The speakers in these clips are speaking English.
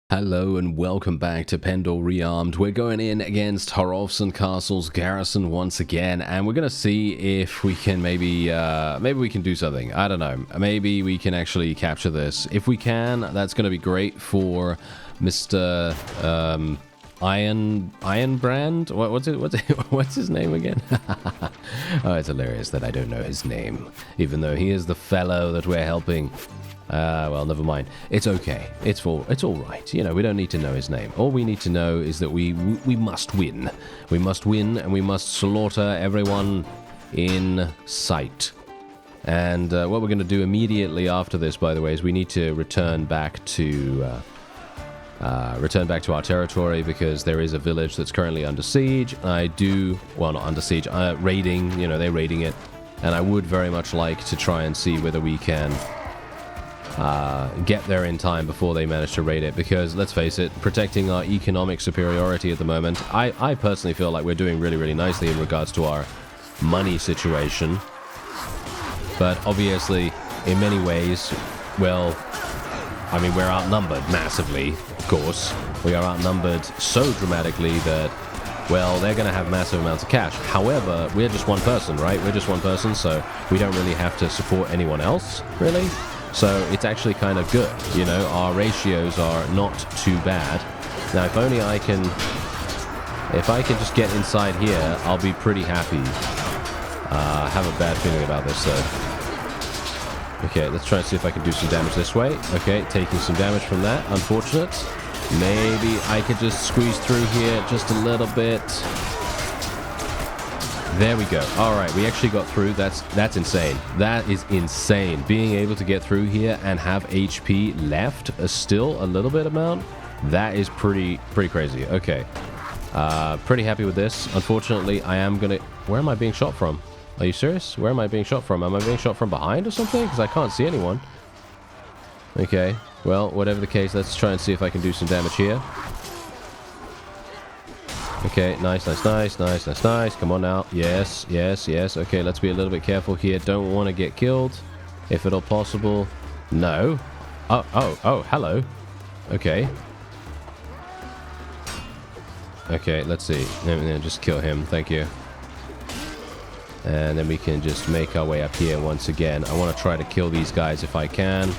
Hello and welcome back to Pendor Rearmed. We're going in against Hrolfson Castle's garrison once again, and we're going to see if we can maybe we can do something. I don't know. Maybe we can actually capture this. If we can, that's going to be great for Mr. Ironbrand. What's his name again? Oh, it's hilarious that I don't know his name, even though he is the fellow that we're helping. Well, never mind. It's okay. It's all right. You know, we don't need to know his name. All we need to know is that we must win. We must win, and we must slaughter everyone in sight. And what we're going to do immediately after this, by the way, is we need to return back to our territory, because there is a village that's currently under siege. Well, not under siege, raiding. You know, they're raiding it, and I would very much like to try and see whether we can get there in time before they manage to raid it, because let's face it, protecting our economic superiority at the moment, I personally feel like we're doing really nicely in regards to our money situation, but obviously in many ways, well, I mean, we're outnumbered massively. Of course, we are outnumbered so dramatically that, well, they're going to have massive amounts of cash. However, we're just one person, right? We're just one person, so we don't really have to support anyone else, really. So it's actually kind of good, you know, our ratios are not too bad. Now, if I can just get inside here, I'll be pretty happy. I have a bad feeling about this, though. Okay, let's try and see if I can do some damage this way. Okay, taking some damage from that, unfortunate. Maybe I could just squeeze through here just a little bit. There we go. All right, we actually got through. That's insane. That is insane. Being able to get through here and have HP left, still a little bit amount, that is pretty crazy. Okay. Pretty happy with this. Unfortunately, I am going to... Where am I being shot from? Are you serious? Where am I being shot from? Am I being shot from behind or something? Because I can't see anyone. Okay. Well, whatever the case, let's try and see if I can do some damage here. Okay, nice. Come on now. Yes. Okay, let's be a little bit careful here. Don't want to get killed, if at all possible. No. Oh, hello. Okay. Okay, let's see. Just kill him. Thank you. And then we can just make our way up here once again. I want to try to kill these guys if I can.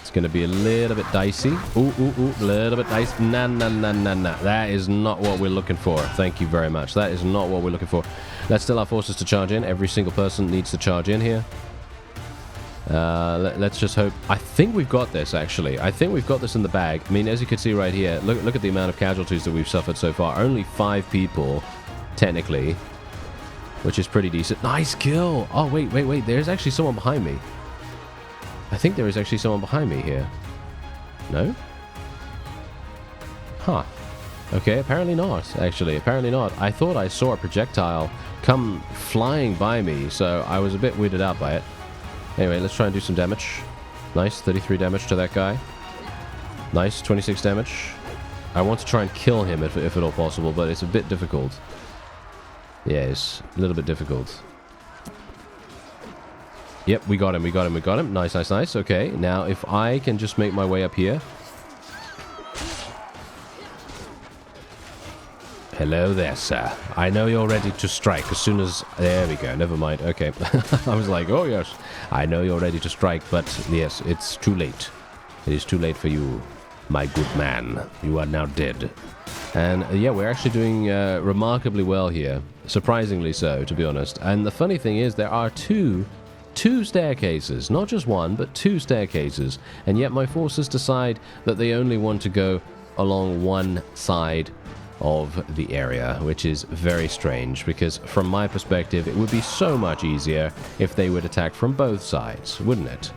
It's going to be a little bit dicey. Ooh, a little bit dicey. Nah. That is not what we're looking for. Thank you very much. That is not what we're looking for. Let's tell our forces to charge in. Every single person needs to charge in here. Let's just hope. I think we've got this, actually. I think we've got this in the bag. I mean, as you can see right here, look at the amount of casualties that we've suffered so far. Only 5 people, technically, which is pretty decent. Nice kill. Oh, wait. There's actually someone behind me. I think there is actually someone behind me here. No? Huh. Okay, apparently not, actually. Apparently not. I thought I saw a projectile come flying by me, so I was a bit weirded out by it. Anyway, let's try and do some damage. Nice, 33 damage to that guy. Nice, 26 damage. I want to try and kill him if at all possible, but it's a bit difficult. Yeah, it's a little bit difficult. Yep, we got him. Nice. Okay, now if I can just make my way up here. Hello there, sir. I know you're ready to strike as soon as... There we go, never mind. Okay. I was like, oh yes, I know you're ready to strike, but yes, it's too late. It is too late for you, my good man. You are now dead. And yeah, we're actually doing remarkably well here. Surprisingly so, to be honest. And the funny thing is, there are two staircases, not just one, but 2 staircases, and yet my forces decide that they only want to go along one side of the area, which is very strange, because from my perspective it would be so much easier if they would attack from both sides, wouldn't it?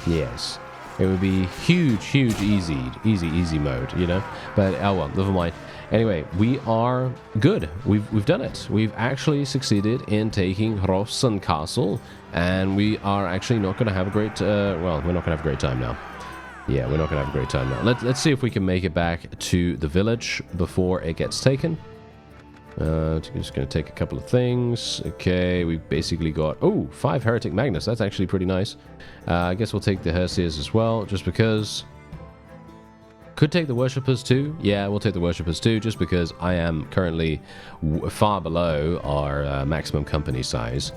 Yes, it would be huge easy mode, you know, but oh well, never mind. Anyway, we are good. We've done it. We've actually succeeded in taking Hrolfson Castle, and we are actually not going to have a great... well, we're not going to have a great time now. Yeah, we're not going to have a great time now. Let's see if we can make it back to the village before it gets taken. Just going to take a couple of things. Okay, we've basically got... Oh, 5 Heretic Magnus. That's actually pretty nice. I guess we'll take the Hersiers as well, just because... Could take the worshippers too. Yeah, we'll take the worshippers too, just because I am currently far below our maximum company size.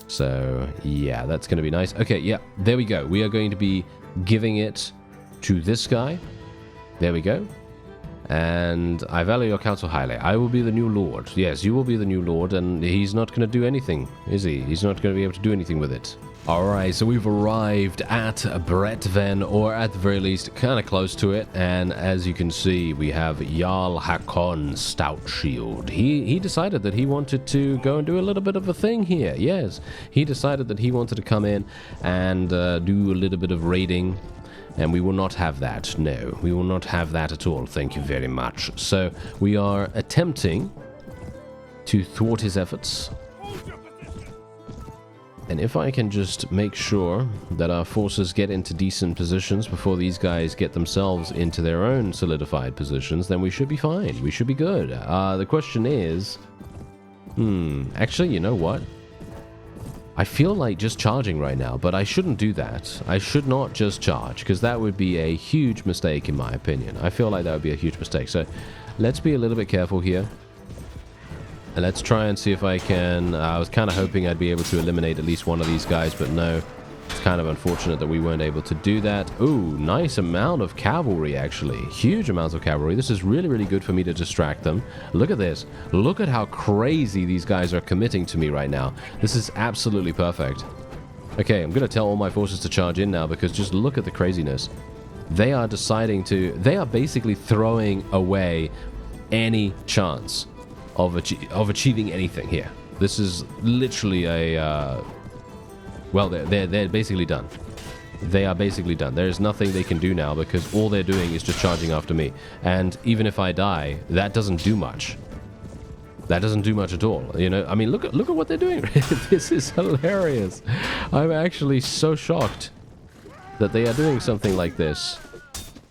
So, yeah, that's going to be nice. Okay, yeah, there we go. We are going to be giving it to this guy. There we go. And I value your counsel highly. I will be the new lord. Yes, you will be the new lord, and he's not going to do anything, is he? He's not going to be able to do anything with it. Alright, so we've arrived at Bretven, or at the very least, kind of close to it, and as you can see, we have Jarl Hakon Stout Shield. He decided that he wanted to go and do a little bit of a thing here, yes. He decided that he wanted to come in and do a little bit of raiding, and we will not have that, no. We will not have that at all, thank you very much. So, we are attempting to thwart his efforts. And if I can just make sure that our forces get into decent positions before these guys get themselves into their own solidified positions, then we should be fine. We should be good. The question is... actually, you know what? I feel like just charging right now, but I shouldn't do that. I should not just charge, because that would be a huge mistake in my opinion. I feel like that would be a huge mistake. So, let's be a little bit careful here. And let's try and see if I can... I was kind of hoping I'd be able to eliminate at least one of these guys, but no. It's kind of unfortunate that we weren't able to do that. Ooh, nice amount of cavalry, actually. Huge amounts of cavalry. This is really, really good for me to distract them. Look at this. Look at how crazy these guys are committing to me right now. This is absolutely perfect. Okay, I'm going to tell all my forces to charge in now, because just look at the craziness. They are deciding to... They are basically throwing away any chance of achieving anything here. This is literally a well, they're basically done. They are basically done. There is nothing they can do now, because all they're doing is just charging after me. And even if I die, that doesn't do much. That doesn't do much at all. You know, I mean, look at what they're doing. This is hilarious. I'm actually so shocked that they are doing something like this.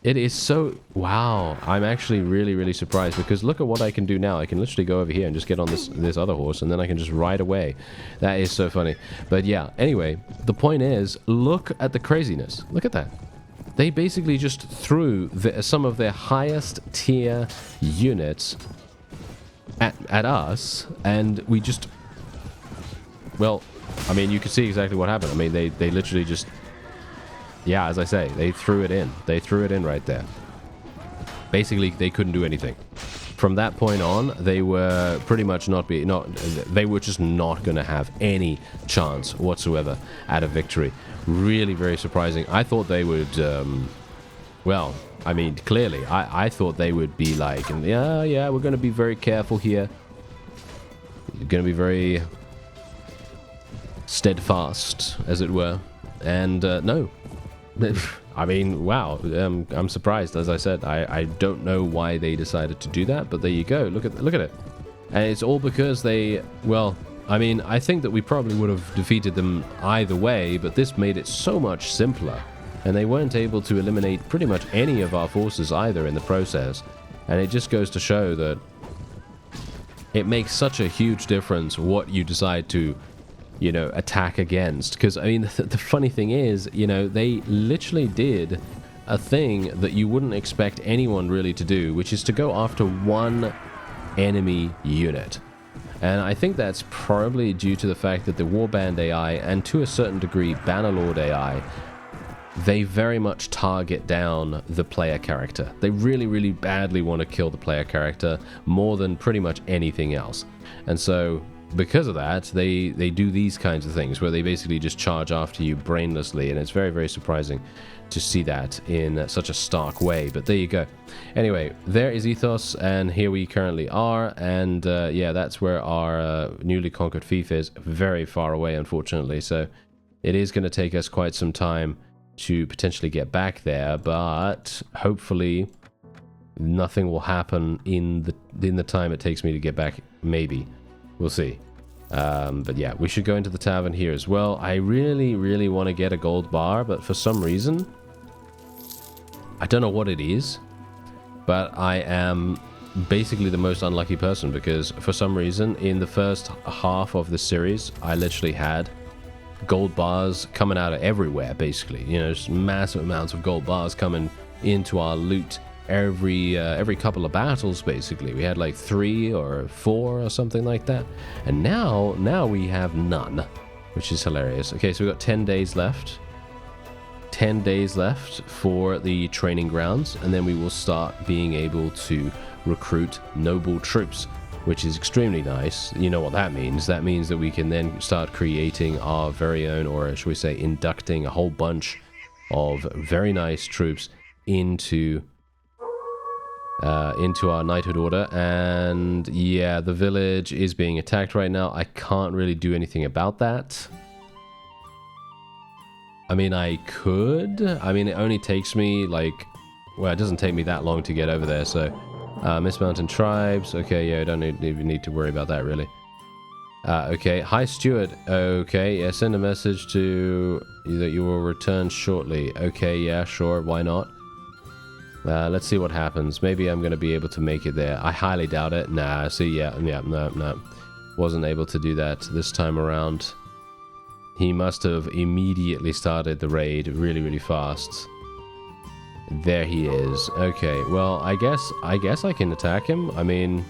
It is so... Wow. I'm actually really, really surprised, because look at what I can do now. I can literally go over here and just get on this other horse, and then I can just ride away. That is so funny. But yeah, anyway, the point is, look at the craziness. Look at that. They basically just threw some of their highest tier units at us, and we just... Well, I mean, you can see exactly what happened. I mean, they literally just... Yeah, as I say, they threw it in. They threw it in right there. Basically, they couldn't do anything. From that point on, they were pretty much they were just not going to have any chance whatsoever at a victory. Really very surprising. I thought they would, well, I mean, clearly, I thought they would be like, yeah, we're going to be very careful here. We're going to be very steadfast, as it were. And, no. I mean, wow. I'm surprised, as I said. I don't know why they decided to do that, but there you go. Look at it. And it's all because they... Well, I mean, I think that we probably would have defeated them either way, but this made it so much simpler. And they weren't able to eliminate pretty much any of our forces either in the process. And it just goes to show that it makes such a huge difference what you decide to... you know, attack against. Because, I mean, the funny thing is, you know, they literally did a thing that you wouldn't expect anyone really to do, which is to go after one enemy unit. And I think that's probably due to the fact that the Warband AI, and to a certain degree Bannerlord AI, they very much target down the player character. They really, really badly want to kill the player character more than pretty much anything else. And so... because of that, they do these kinds of things where they basically just charge after you brainlessly, and it's very, very surprising to see that in such a stark way. But there you go. Anyway, there is Ethos, and here we currently are, and yeah, that's where our newly conquered fief is, very far away, unfortunately, so it is going to take us quite some time to potentially get back there, but hopefully nothing will happen in the time it takes me to get back, maybe. We'll see. But yeah, we should go into the tavern here as well. I really, really want to get a gold bar, but for some reason, I don't know what it is, but I am basically the most unlucky person, because for some reason, in the first half of the series, I literally had gold bars coming out of everywhere, basically. You know, just massive amounts of gold bars coming into our loot every couple of battles, basically. We had like 3 or 4 or something like that. And now we have none, which is hilarious. Okay, so we've got 10 days left. 10 days left for the training grounds, and then we will start being able to recruit noble troops, which is extremely nice. You know what that means. That means that we can then start creating our very own, or should we say inducting a whole bunch of very nice troops into our knighthood order. And yeah, the village is being attacked right now. I can't really do anything about that. I mean, I could. I mean, it only takes me like, well, it doesn't take me that long to get over there. So Miss Mountain Tribes. Okay, yeah, I don't even need to worry about that really. Okay, hi Stuart. Okay, yeah, send a message to you that you will return shortly. Okay, yeah, sure, why not? Let's see what happens. Maybe I'm going to be able to make it there. I highly doubt it. Nah, see, yeah, no. Wasn't able to do that this time around. He must have immediately started the raid really, really fast. There he is. Okay, well, I guess I can attack him. I mean,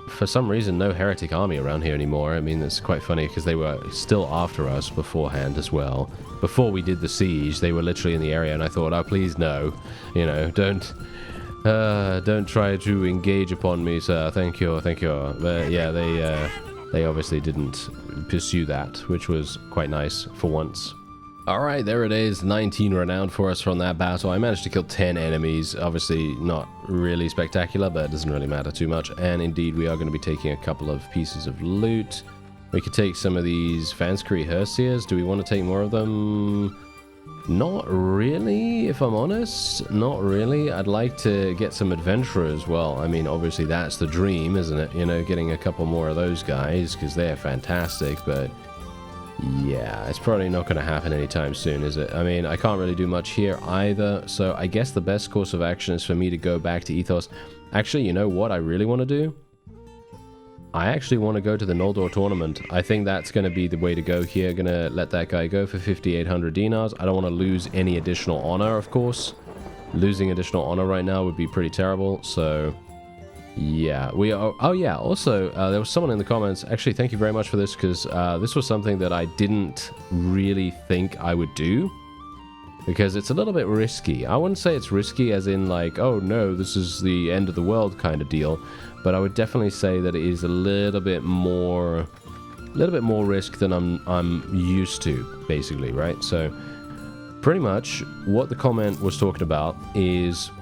for some reason, no heretic army around here anymore. I mean, it's quite funny because they were still after us beforehand as well. Before we did the siege, they were literally in the area, and I thought, oh, please no. You know, don't try to engage upon me, sir. Thank you. But yeah, they obviously didn't pursue that, which was quite nice for once. Alright, there it is. 19 renowned for us from that battle. I managed to kill 10 enemies. Obviously not really spectacular, but it doesn't really matter too much. And indeed, we are going to be taking a couple of pieces of loot. We could take some of these Vanskry Hersiers. Do we want to take more of them? Not really, if I'm honest. Not really. I'd like to get some adventurers as well. I mean, obviously that's the dream, isn't it? You know, getting a couple more of those guys, because they're fantastic, but yeah, it's probably not going to happen anytime soon, is it? I mean, I can't really do much here either, so I guess the best course of action is for me to go back to Ethos. Actually, you know what I really want to do? I actually want to go to the Noldor tournament. I think that's going to be the way to go here. Going to let that guy go for 5,800 dinars. I don't want to lose any additional honor, of course. Losing additional honor right now would be pretty terrible, so yeah, we are. Oh yeah, also there was someone in the comments, actually thank you very much for this, because this was something that I didn't really think I would do, because it's a little bit risky. I wouldn't say it's risky as in like, oh no, this is the end of the world kind of deal, but I would definitely say that it is a little bit more risk than I'm used to, basically, right? So pretty much what the comment was talking about is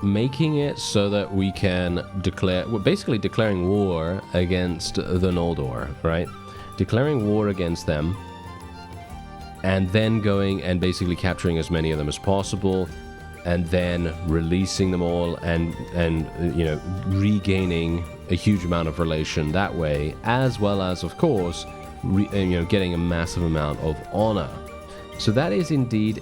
making it so that we can declare, well, basically declaring war against the Noldor, right? Declaring war against them, and then going and basically capturing as many of them as possible, and then releasing them all, and you know, regaining a huge amount of relation that way, as well as, of course, you know, getting a massive amount of honor. So that is indeed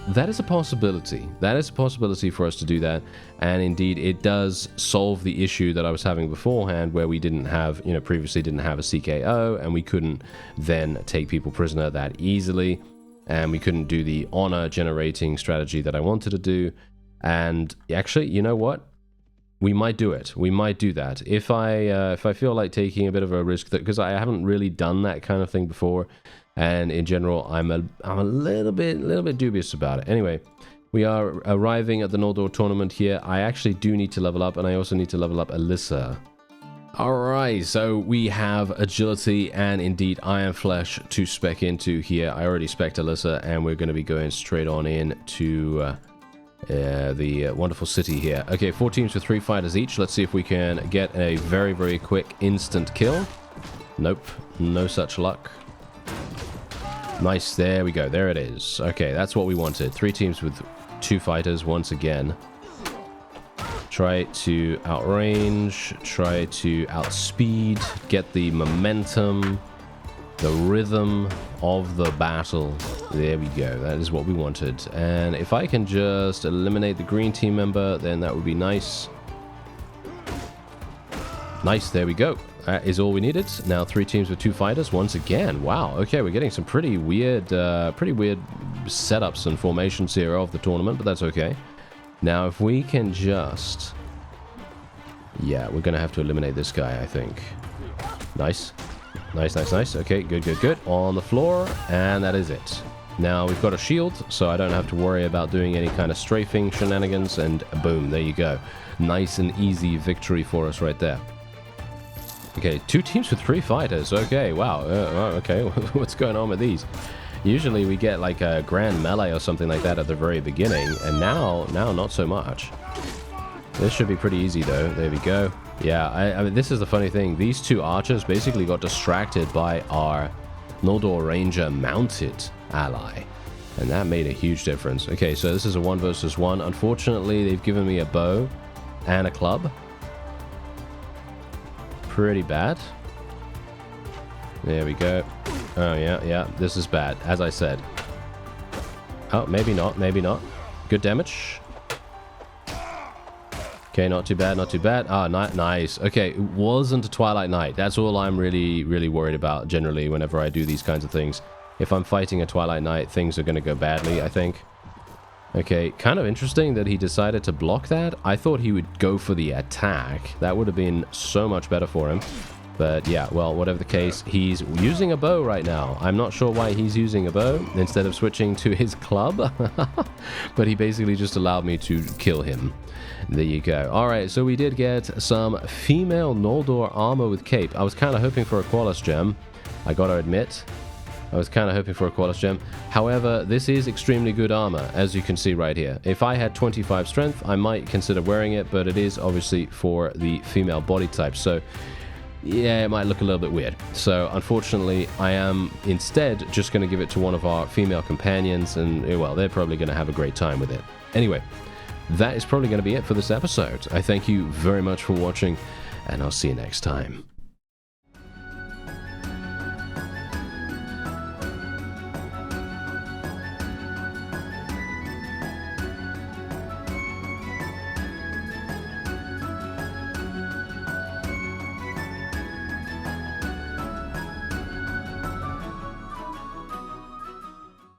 that is a possibility. That is a possibility for us to do that. And indeed, it does solve the issue that I was having beforehand, where we didn't have, you know, previously didn't have a CKO, and we couldn't then take people prisoner that easily. And we couldn't do the honor generating strategy that I wanted to do. And actually, you know what? We might do it. We might do that. If I feel like taking a bit of a risk, that because I haven't really done that kind of thing before. And in general, I'm a little bit dubious about it. Anyway, we are arriving at the Noldor tournament here. I actually do need to level up, and I also need to level up Alyssa. Alright, so we have agility and indeed iron flesh to spec into here. I already spec'd Alyssa, and we're going to be going straight on in to the wonderful city here. Okay, 4 teams with 3 fighters each. Let's see if we can get a very, very quick instant kill. Nope, no such luck. Nice, there we go, there it is. Okay, that's what we wanted. 3 teams with 2 fighters once again. Try to outrange, try to outspeed, get the momentum, the rhythm of the battle. There we go, that is what we wanted. And if I can just eliminate the green team member, then that would be nice. Nice, there we go. That is all we needed. Now 3 teams with 2 fighters once again. Wow, okay, we're getting some pretty weird setups and formations here of the tournament, but that's okay. Now, if we can just... Yeah, we're going to have to eliminate this guy, I think. Nice. Nice, nice, nice. Okay, good, good, good. On the floor, and that is it. Now, we've got a shield, so I don't have to worry about doing any kind of strafing shenanigans, and boom, there you go. Nice and easy victory for us right there. Okay, 2 teams with 3 fighters. Okay, wow. Okay, what's going on with these? Usually we get like a grand melee or something like that at the very beginning, and now not so much. This should be pretty easy though. There we go. Yeah, I mean, this is the funny thing. These 2 archers basically got distracted by our Noldor Ranger mounted ally, and that made a huge difference. Okay, so this is a 1 versus 1. Unfortunately, they've given me a bow and a club. Pretty bad. There we go. Oh, yeah, this is bad, as I said. Oh, maybe not, maybe not. Good damage. Okay, not too bad, not too bad. Ah, nice. Okay, it wasn't a Twilight Knight. That's all I'm really worried about, generally, whenever I do these kinds of things. If I'm fighting a Twilight Knight, things are going to go badly, I think. Okay, kind of interesting that he decided to block that. I thought he would go for the attack. That would have been so much better for him. But yeah, well, whatever the case, he's using a bow right now. I'm not sure why he's using a bow instead of switching to his club. But he basically just allowed me to kill him. There you go. Alright, so we did get some female Noldor armor with cape. I was kind of hoping for a Qualis gem, I gotta admit. I was kind of hoping for a Qualis gem. However, this is extremely good armor, as you can see right here. If I had 25 strength, I might consider wearing it, but it is obviously for the female body type. So yeah, it might look a little bit weird. So unfortunately, I am instead just going to give it to one of our female companions, and well, they're probably going to have a great time with it. Anyway, that is probably going to be it for this episode. I thank you very much for watching, and I'll see you next time.